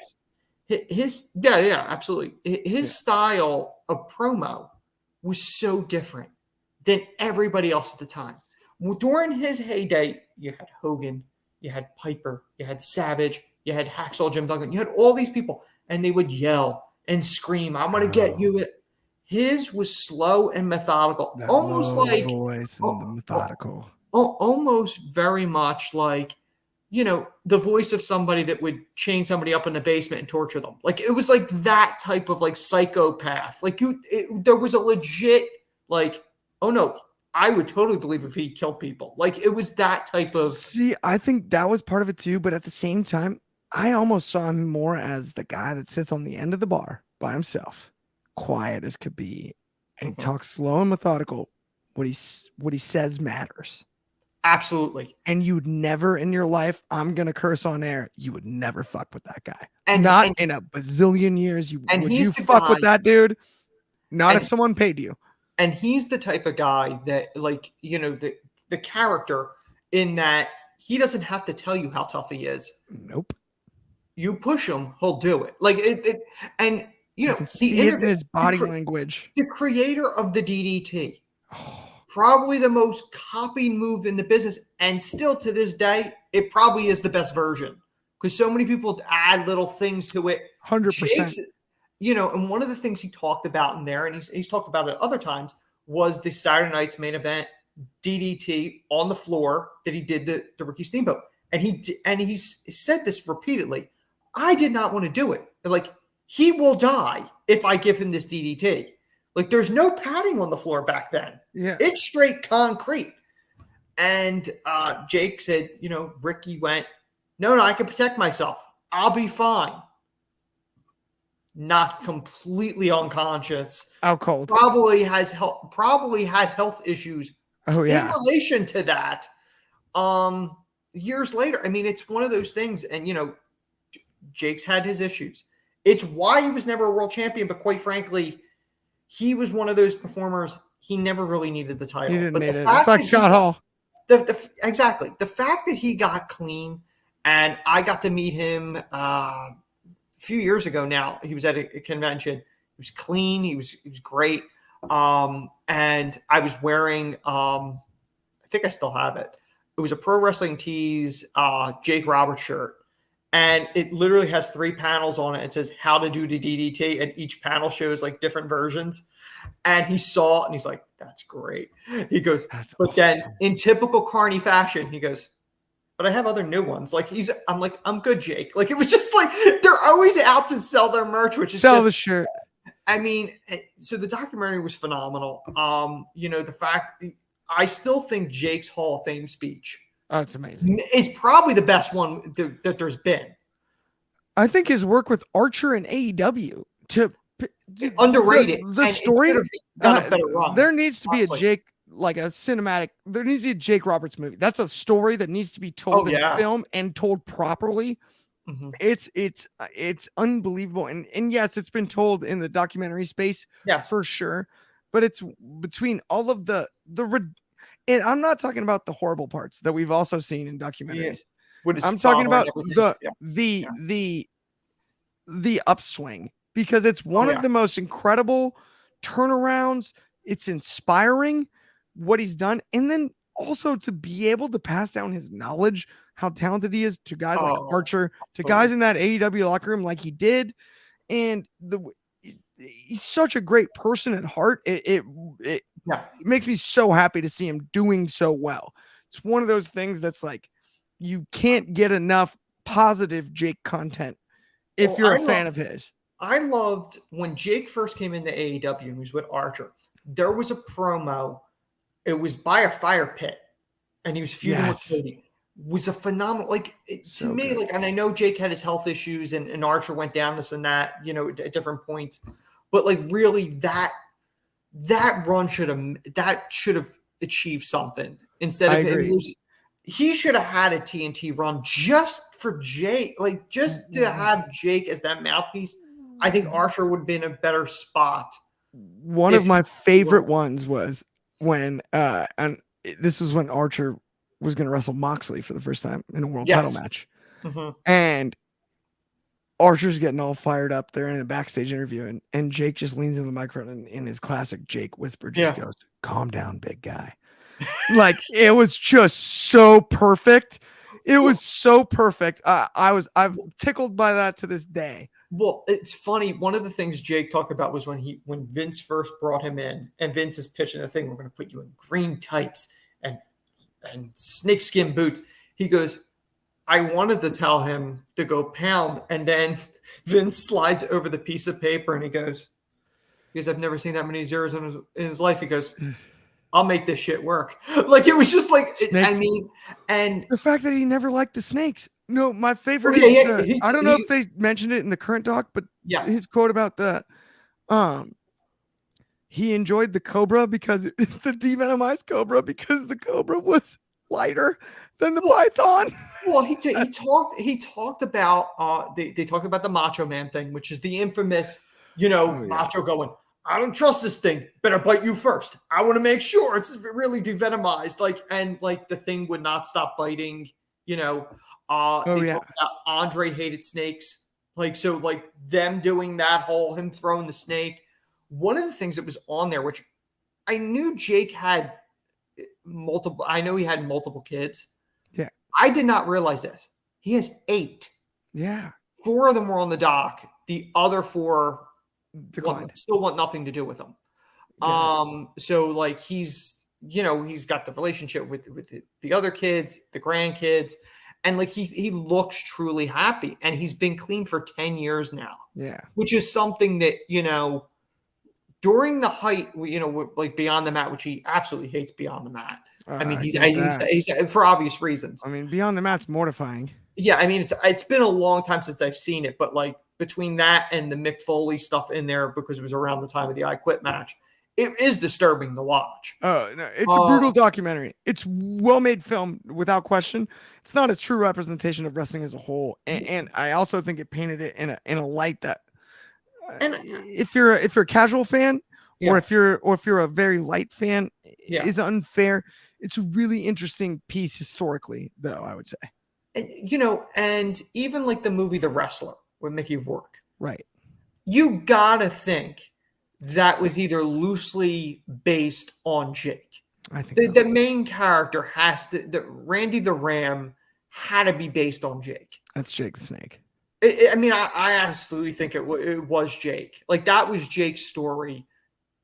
Yes. Absolutely. His style of promo was so different than everybody else at the time. During his heyday, you had Hogan, you had Piper, you had Savage, you had Hacksaw Jim Duggan, you had all these people, and they would yell and scream, "I'm going to get you." His was slow and methodical, that almost like voice and the methodical. Almost very much like, the voice of somebody that would chain somebody up in the basement and torture them. Like it was like that type of like psychopath. Like there was a legit like, oh no, I would totally believe if he killed people. Like it was that type of. See, I think that was part of it too, but at the same time, I almost saw him more as the guy that sits on the end of the bar by himself, quiet as could be, and he talks slow and methodical. What he says matters. Absolutely. And you'd never in your life, I'm gonna curse on air, you would never fuck with that guy. And not in a bazillion years. Would you fuck with that dude? Not if someone paid you. And he's the type of guy that, like, the character in that he doesn't have to tell you how tough he is. Nope. You push him, he'll do it. Like and you can see it in his body language. The creator of the DDT, probably the most copied move in the business, and still to this day, it probably is the best version because so many people add little things to it. 100%. And one of the things he talked about in there, and he's talked about it other times, was the Saturday Night's Main Event DDT on the floor that he did the Ricky Steamboat, and he's said this repeatedly. I did not want to do it. Like, he will die if I give him this DDT. Like, there's no padding on the floor back then. Yeah. It's straight concrete. And Jake said, Ricky went, no, I can protect myself. I'll be fine. Not completely unconscious. Out cold. Probably had health issues. Oh, yeah. In relation to that. Years later, I mean, it's one of those things. And, Jake's had his issues. It's why he was never a world champion, but quite frankly, he was one of those performers. He never really needed the title. He didn't need it. It's like Scott Hall. Exactly. The fact that he got clean, and I got to meet him a few years ago now. He was at a convention. He was clean. He was great. And I was wearing, I think I still have it. It was a Pro Wrestling Tees Jake Roberts shirt. And it literally has 3 panels on it. It says how to do the DDT, and each panel shows like different versions. And he saw it, and he's like, "That's great." He goes, That's but awesome. then in typical Carney fashion, he goes, "But I have other new ones." Like I'm like, "I'm good, Jake." Like it was just like they're always out to sell their merch, which is sell the shirt. I mean, so the documentary was phenomenal. The fact I still think Jake's Hall of Fame speech. Oh, it's amazing. It's probably the best one that there's been. I think his work with Archer and AEW underrated. The story. Done a better run, there needs to be honestly. a Jake, like a cinematic. There needs to be a Jake Roberts movie. That's a story that needs to be told in film and told properly. Mm-hmm. It's unbelievable. And yes, it's been told in the documentary space, for sure. But it's between all of the and I'm not talking about the horrible parts that we've also seen in documentaries. I'm talking about the upswing, because it's one of the most incredible turnarounds. It's inspiring. what he's done, and then also to be able to pass down his knowledge, how talented he is, to guys like Archer, to guys in that AEW locker room like he did, and he's such a great person at heart. It makes me so happy to see him doing so well. It's one of those things that's like, you can't get enough positive Jake content if you're a fan of his. I loved when Jake first came into AEW and he was with Archer. There was a promo. It was by a fire pit, and he was feuding with Cody. Was a phenomenal, like, to me, like, and I know Jake had his health issues, and Archer went down this and that, you know, at different points, but like, really, that run should have achieved something instead of him losing. He should have had a TNT run just for Jake, like, just to have Jake as that mouthpiece. I think Archer would have been a better spot. One of my favorite ones was when, and this was when Archer was going to wrestle Moxley for the first time in a world title match. And Archer's getting all fired up there in a backstage interview, and Jake just leans into the microphone, and in his classic Jake whisper just goes, "Calm down, big guy." Like, it was just so perfect. It was so perfect. I'm tickled by that to this day. Well, it's funny. One of the things Jake talked about was when Vince first brought him in, and Vince is pitching the thing, "We're going to put you in green tights and snakeskin boots." He goes, I wanted to tell him to go pound, and then Vince slides over the piece of paper and he goes, "I've never seen that many zeros in his life." He goes, "I'll make this shit work." Like, it was just like, snakes. I mean, and the fact that he never liked the snakes. No, my favorite is I don't know if they mentioned it in the current doc, but his quote about he enjoyed the Cobra because the devenomized Cobra, because the Cobra was lighter than the Python. Well, he talked about they talked about the Macho Man thing, which is the infamous, Macho going, "I don't trust this thing. Better bite you first. I want to make sure it's really devenomized." And the thing would not stop biting. They talked about Andre hated snakes. Them doing that whole, him throwing the snake. One of the things that was on there, which I knew Jake had multiple. I know he had multiple kids. Yeah. I did not realize this. He has 8. Yeah. 4 of them were on the dock. The other 4 declined. Still want nothing to do with him. Yeah. So he's got the relationship with the other kids, the grandkids, and he looks truly happy, and he's been clean for 10 years now. Yeah. Which is something that, during the height, Beyond the Mat, which he absolutely hates Beyond the Mat. I mean, he's for obvious reasons. I mean, Beyond the Mat's mortifying. Yeah, I mean, it's been a long time since I've seen it, but between that and the Mick Foley stuff in there, because it was around the time of the I Quit match, it is disturbing to watch. Oh, no, it's a brutal documentary. It's well-made film, without question. It's not a true representation of wrestling as a whole, and I also think it painted it in a light that, and if you're a casual fan, or if you're a very light fan, is unfair. It's a really interesting piece historically, though, I would say. And even the movie The Wrestler with Mickey Rourke, right? You gotta think that was either loosely based on Jake. I think the main character has to. Randy the Ram had to be based on Jake. That's Jake the Snake. I absolutely think it was Jake. That was Jake's story.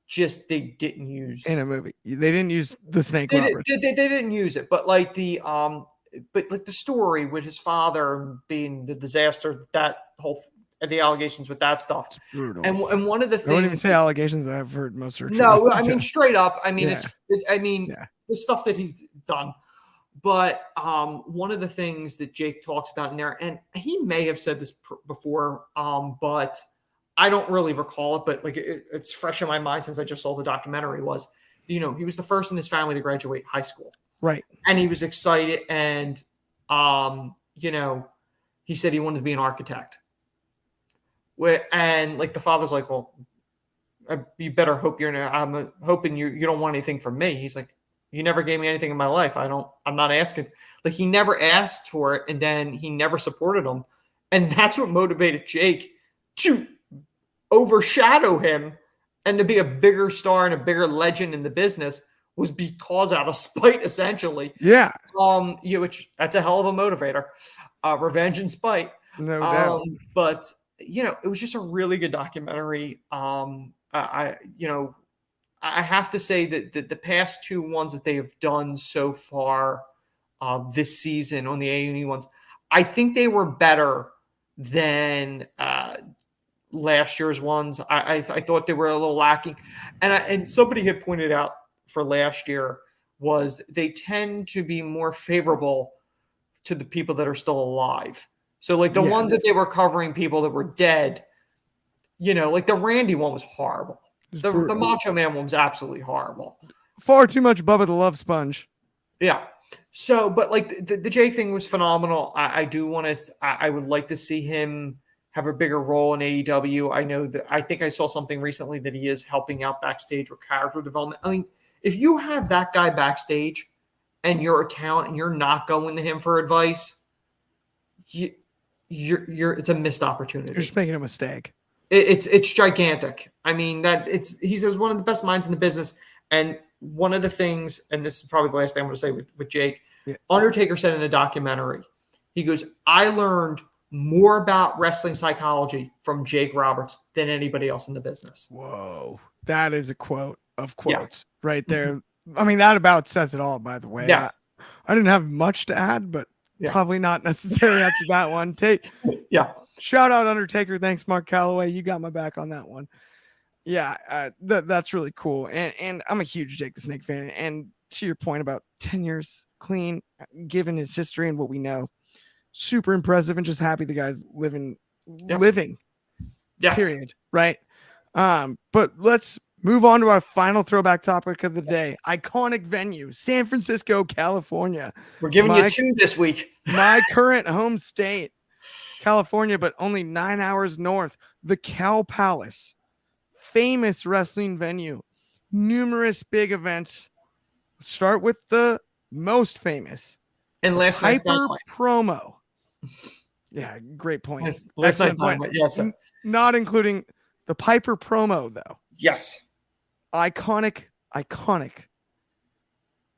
Just they didn't use in a movie. They didn't use the Snake Robberts. They didn't use it, but the story with his father being the disaster, that whole the allegations with that stuff. It's brutal. And one of the things, I wouldn't even say allegations. I've heard most are true. No, I mean straight up. I mean the stuff that he's done. But one of the things that Jake talks about in there, and he may have said this before, but I don't really recall it, but it's fresh in my mind since I just saw the documentary, was, he was the first in his family to graduate high school. Right. And he was excited, and, he said he wanted to be an architect. And the father's like, "Well, you better hope I'm hoping you don't want anything from me." He's like, "You never gave me anything in my life. I'm not asking." He never asked for it, and then he never supported him. And that's what motivated Jake to overshadow him and to be a bigger star and a bigger legend in the business, was because out of spite, essentially. Yeah, Which that's a hell of a motivator, revenge and spite. no doubt. But it was just a really good documentary. I have to say that the past two ones that they have done so far this season on the A&E ones, I think they were better than last year's ones. I thought they were a little lacking, and somebody had pointed out for last year was they tend to be more favorable to the people that are still alive. So like the ones that they were covering people that were dead, like the Randy one was horrible. The Macho Man one was absolutely horrible. Far too much Bubba the Love Sponge. Yeah. So, but like the Jake thing was phenomenal. I do want to. I would like to see him have a bigger role in AEW. I know that I think I saw something recently that he is helping out backstage with character development. I mean, if you have that guy backstage and you're a talent and you're not going to him for advice, you're it's a missed opportunity. You're just making a mistake. It's gigantic. I mean, he says one of the best minds in the business. And one of the things, and this is probably the last thing I'm going to say with Jake, Undertaker said in a documentary, he goes, I learned more about wrestling psychology from Jake Roberts than anybody else in the business. Whoa. That is a quote of quotes right there. I mean, that about says it all, by the way. Yeah. I didn't have much to add, but probably not necessary after that one. Shout out Undertaker. Thanks, Mark Calloway. You got my back on that one. Yeah, that's really cool. And I'm a huge Jake the Snake fan. And to your point about 10 years clean, given his history and what we know, super impressive and just happy the guy's living, period. Right. But let's move on to our final throwback topic of the day. Iconic venue, San Francisco, California. We're giving you two this week. My current home state, California, but only 9 hours north. The Cow Palace, famous wrestling venue, numerous big events. Start with the most famous. And last night, Piper promo. Yeah, great point. Last night, point. Yes, not including the Piper promo though. Yes, iconic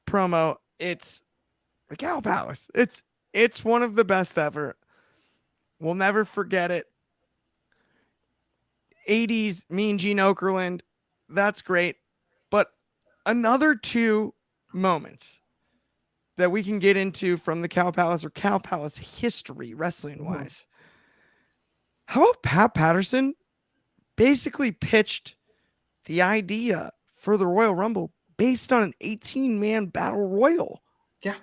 promo. It's the Cow Palace. It's one of the best ever. We'll never forget it. 80s, Mean Gene Okerlund. That's great. But another two moments that we can get into from the Cow Palace or Cow Palace history, wrestling wise. How about Pat Patterson basically pitched the idea for the Royal Rumble based on an 18-man battle royal? Yeah.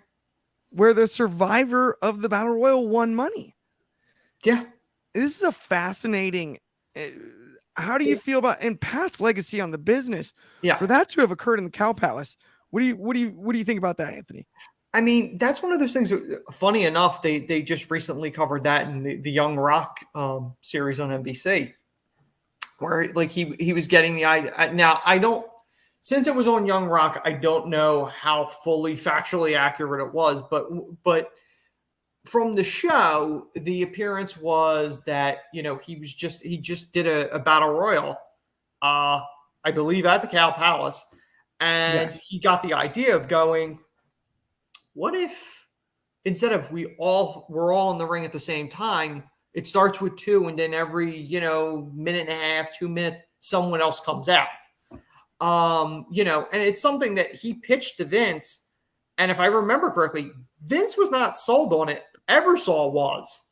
Where the survivor of the battle royal won money. Yeah. This is a fascinating. How do you feel about and Pat's legacy on the business? Yeah. For that to have occurred in the Cow Palace, what do you think about that, Anthony? I mean, that's one of those things. Funny enough, they just recently covered that in the Young Rock series on NBC, where like he was getting the idea. Now I don't, since it was on Young Rock, I don't know how fully factually accurate it was, but from the show, the appearance was that, he just did a battle royal, I believe at the Cow Palace. And he got the idea of going, what if instead of we're all in the ring at the same time, it starts with two, and then every, minute and a half, 2 minutes, someone else comes out. And it's something that he pitched to Vince. And if I remember correctly, Vince was not sold on it. Ebersol was.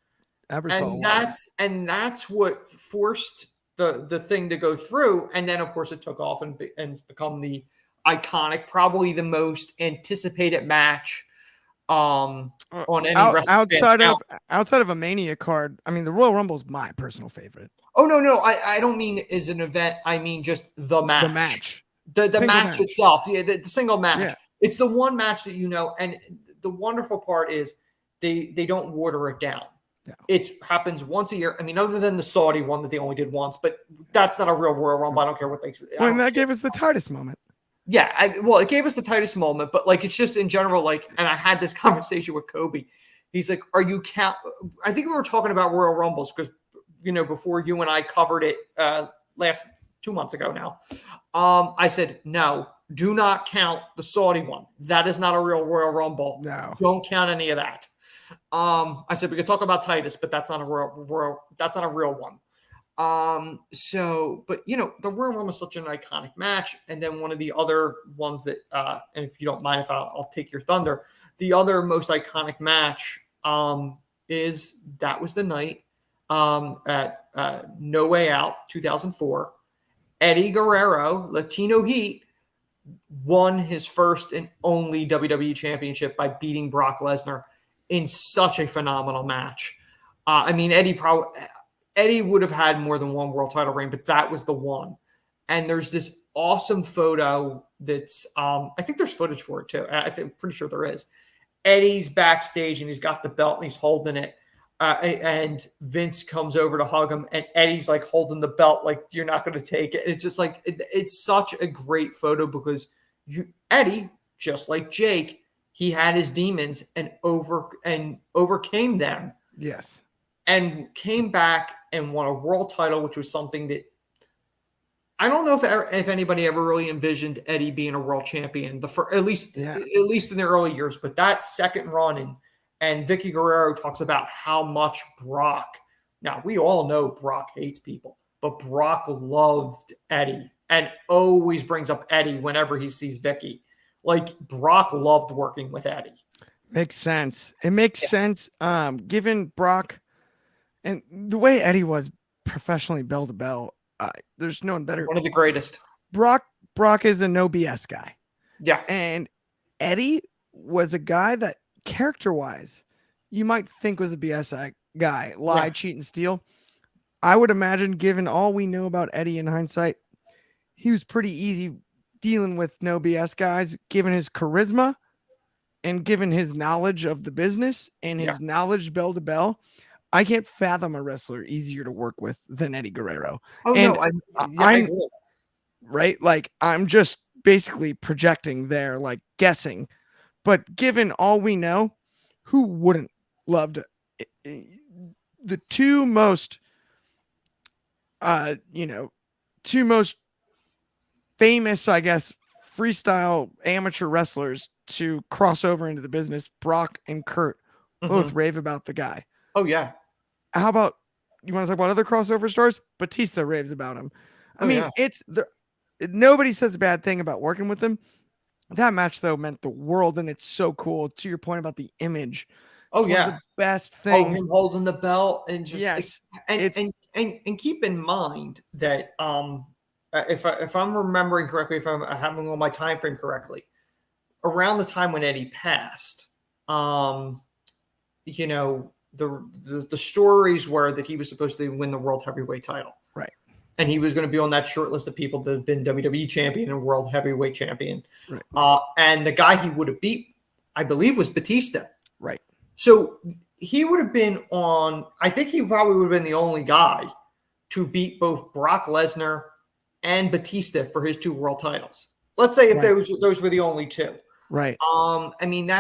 And that's what forced the thing to go through. And then, of course, it took off and it's become the iconic, probably the most anticipated match on any wrestling outside of a Mania card. I mean, the Royal Rumble is my personal favorite. Oh, no. I don't mean as an event. I mean just the match. The match itself. Yeah, the single match. Yeah. It's the one match that and the wonderful part is they don't water it down. No. It happens once a year. I mean, other than the Saudi one that they only did once, but that's not a real Royal Rumble. I don't care what they say. Well, that gave us the Titus moment. Yeah, it gave us the Titus moment, but like it's just in general, like, and I had this conversation with Kobe. He's like, "Are you count?" I think we were talking about Royal Rumbles because before you and I covered it last 2 months ago now. I said, "No, Do not count the Saudi one. That is not a real Royal Rumble. No. Don't count any of that. I said we could talk about Titus, but that's not a real one. But the Royal Rumble is such an iconic match. And then one of the other ones that, and if you don't mind, if I'll take your thunder, the other most iconic match, is that was the night, at, No Way Out 2004, Eddie Guerrero, Latino Heat, won his first and only WWE championship by beating Brock Lesnar in such a phenomenal match. Eddie would have had more than one world title reign, but that was the one. And there's this awesome photo that's, I think there's footage for it too. I'm pretty sure there is. Eddie's backstage and he's got the belt and he's holding it. And Vince comes over to hug him, and Eddie's like holding the belt, like, you're not going to take it. And it's just like, it's such a great photo because Eddie, just like Jake, he had his demons and overcame them. Yes. And came back and won a world title, which was something that I don't know if anybody ever really envisioned Eddie being a world champion, at least in the early years. But that second run, and Vicky Guerrero talks about how much Brock. Now we all know Brock hates people, but Brock loved Eddie and always brings up Eddie whenever he sees Vicky. Like, Brock loved working with Eddie. Makes sense. It makes sense. Given Brock and the way Eddie was professionally bell to bell, there's no one better. One of the greatest. Brock is a no BS guy. Yeah. And Eddie was a guy that character-wise you might think was a BS guy. Lie, cheat, and steal. I would imagine, given all we know about Eddie in hindsight, he was pretty easy dealing with no BS guys, given his charisma and given his knowledge of the business and his knowledge bell to bell. I can't fathom a wrestler easier to work with than Eddie Guerrero. Oh, and no, I'm right. Like, I'm just basically projecting there, like guessing, but given all we know, who wouldn't love to, the two most famous, I guess, freestyle amateur wrestlers to cross over into the business, Brock and Kurt, both rave about the guy. Oh, yeah. How about, you want to talk about other crossover stars? Batista raves about him. I mean, nobody says a bad thing about working with him. That match, though, meant the world, and it's so cool. To your point about the image. Oh, it's one of the best things. Him holding the belt and just and keep in mind that if I'm remembering correctly, if I'm having all my time frame correctly, around the time when Eddie passed, the stories were that he was supposed to win the world heavyweight title. Right. And he was going to be on that short list of people that have been WWE champion and world heavyweight champion. Right. And the guy he would have beat, I believe, was Batista. Right. So he would have been on, I think he probably would have been the only guy to beat both Brock Lesnar and Batista for his 2 world titles. Let's say if those were the only 2. Right. I mean,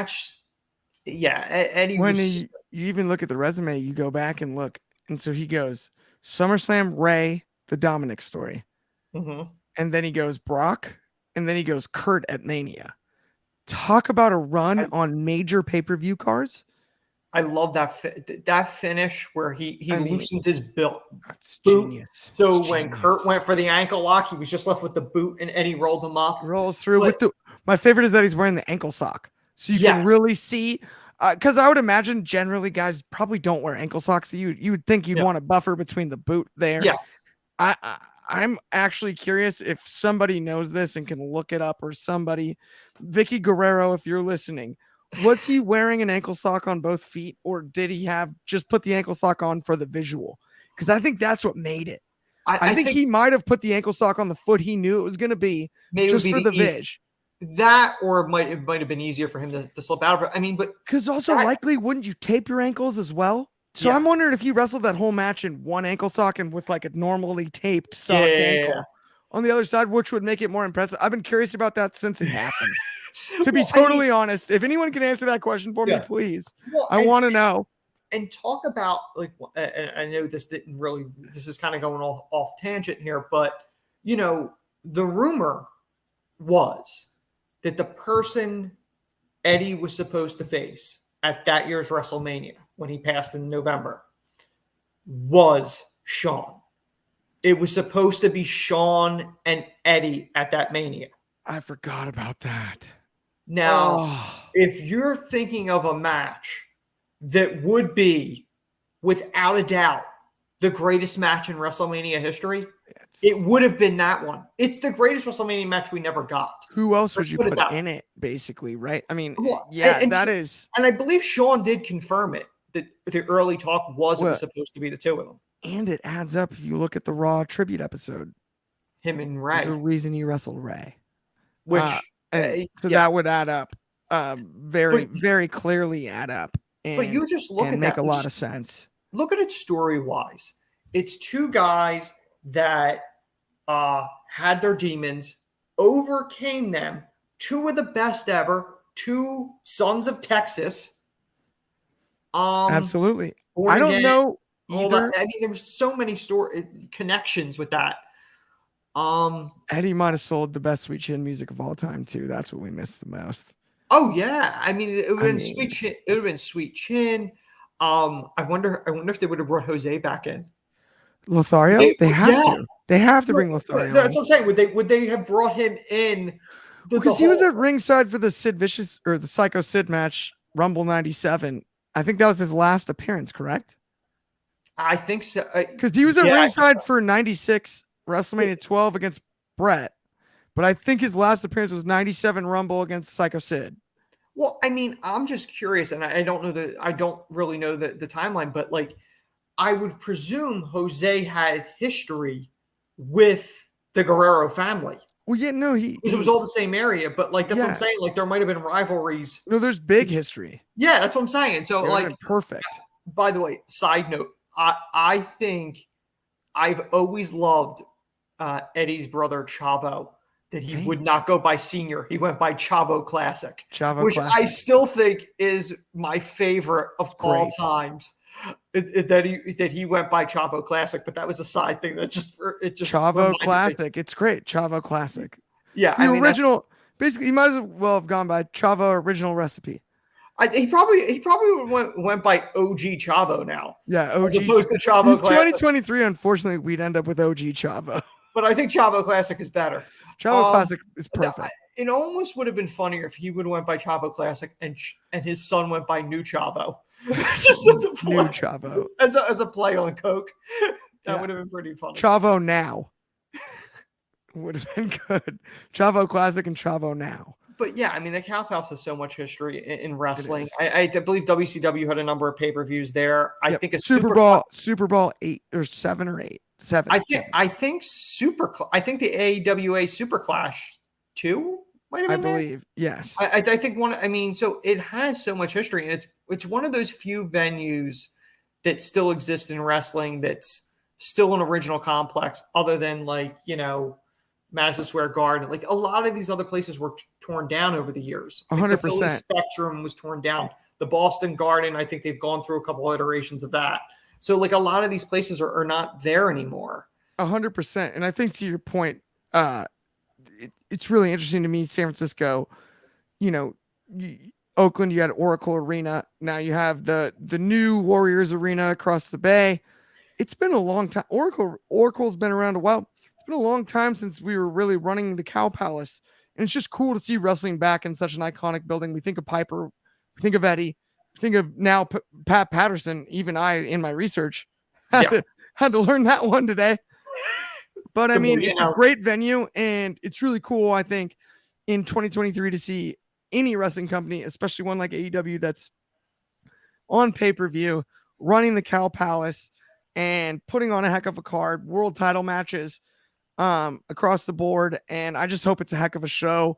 Eddie when was... you even look at the resume, you go back and look. And so he goes SummerSlam, Ray, the Dominic story. Mm-hmm. And then he goes Brock, and then he goes Kurt at Mania. Talk about a run on major pay-per-view cards. I love that finish where he loosened his belt. That's genius. So when Kurt went for the ankle lock, he was just left with the boot, and Eddie rolled him up. Rolls through my favorite is that he's wearing the ankle sock. So you can really see, because I would imagine generally guys probably don't wear ankle socks. You would think you'd want a buffer between the boot there. Yes. I'm actually curious if somebody knows this and can look it up, or somebody, Vicky Guerrero, if you're listening, was he wearing an ankle sock on both feet, or did he have just put the ankle sock on for the visual? Because I think that's what made it. I think he might have put the ankle sock on the foot he knew it was going to be, just for the vis. That, or it might have been easier for him to slip out of it. I mean, but because also likely wouldn't you tape your ankles as well? So I'm wondering if he wrestled that whole match in one ankle sock and with like a normally taped sock ankle on the other side, which would make it more impressive. I've been curious about that since it happened. To be totally honest, if anyone can answer that question for me, please. I want to know. And talk about, like, I know this is kind of going off tangent here, but the rumor was that the person Eddie was supposed to face at that year's WrestleMania when he passed in November was Shawn. It was supposed to be Shawn and Eddie at that Mania. I forgot about that. Now, if you're thinking of a match that would be, without a doubt, the greatest match in WrestleMania history, it would have been that one. It's the greatest WrestleMania match we never got. Who else would you put in it, basically, right? I mean, that is. And I believe Shawn did confirm it, that the early talk it was supposed to be the two of them. And it adds up if you look at the Raw tribute episode. Him and Ray. There's a reason he wrestled Ray. Which, that would add up. Very clearly add up. But you just look at make a lot of sense. Look at it story-wise. It's two guys that had their demons, overcame them, two of the best ever, two sons of Texas. Absolutely. I don't know either. I mean, there was so many connections with that. Eddie might have sold the best Sweet Chin music of all time too. That's what we missed the most. Oh yeah, I mean, it would have been Sweet Chin. It would have been Sweet Chin. I wonder if they would have brought Jose back in. Lothario? They have to. They have to bring Lothario. That's what I'm saying. Would they have brought him in? Because he was at ringside for the Sid Vicious or the Psycho Sid match, Rumble '97. I think that was his last appearance, correct? I think so. Because he was at ringside for '96 WrestleMania 12 against Brett, but I think his last appearance was '97 Rumble against Psycho Sid. Well, I mean, I'm just curious, and I don't really know the timeline, but like, I would presume Jose had history with the Guerrero family. Well, yeah, no, because it was all the same area, but like that's what I'm saying. Like, there might have been rivalries. No, there's big history. Yeah, that's what I'm saying. So, like, perfect. By the way, side note, I think I've always loved Eddie's brother Chavo, that he would not go by Senior. He went by Chavo Classic, which I still think is my favorite of all times. That he went by Chavo Classic, but that was a side thing that just Chavo Classic. It's great. Chavo Classic. Yeah, the original. Basically, he might as well have gone by Chavo Original Recipe. He probably went by OG Chavo now. Yeah, OG. As opposed to Chavo Classic. 2023, unfortunately, we'd end up with OG Chavo. But I think Chavo Classic is better. Chavo Classic is perfect. It almost would have been funnier if he would have went by Chavo Classic and his son went by New Chavo. Just as a play. New Chavo. As a play on Coke. That would have been pretty funny. Chavo Now. Would have been good. Chavo Classic and Chavo Now. But yeah, I mean, the Cow House has so much history in wrestling. I believe WCW had a number of pay-per-views there. I think a Super Bowl 8 or 7 or 8. 7. I think the AEWA Super Clash 2 might have been I believe, yes. I think one. I mean, so it has so much history, and it's one of those few venues that still exist in wrestling that's still an original complex, other than like Madison Square Garden. Like a lot of these other places were torn down over the years. 100%. The Philly Spectrum was torn down. The Boston Garden, I think they've gone through a couple of iterations of that. So like a lot of these places are not there anymore. 100%. And I think to your point, it's really interesting to me, San Francisco, Oakland, you had Oracle Arena. Now you have the new Warriors Arena across the bay. It's been a long time. Oracle's been around a while. It's been a long time since we were really running the Cow Palace. And it's just cool to see wrestling back in such an iconic building. We think of Piper, we think of Eddie, we think of now Pat Patterson. Even I, in my research, had to learn that one today. But I mean, it's a great venue, and it's really cool, I think, in 2023 to see any wrestling company, especially one like AEW that's on pay-per-view, running the Cow Palace and putting on a heck of a card, world title matches across the board. And I just hope it's a heck of a show.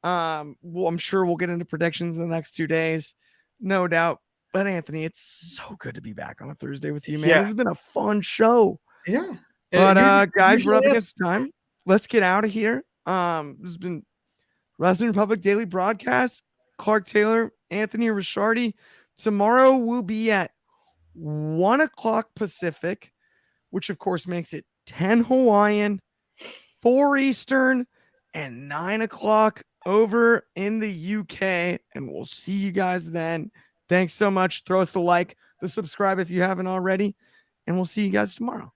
I'm sure we'll get into predictions in the next 2 days, no doubt. But Anthony, it's so good to be back on a Thursday with you, man. This has been a fun show. Yeah. But guys, we're up against time. Let's get out of here. This has been Wrestling Republic Daily Broadcast. Clark Taylor, Anthony Ricciardi. Tomorrow we'll be at 1 o'clock Pacific, which of course makes it 10 Hawaiian, 4 Eastern, and 9 o'clock over in the UK. And we'll see you guys then. Thanks so much. Throw us the like, the subscribe if you haven't already. And we'll see you guys tomorrow.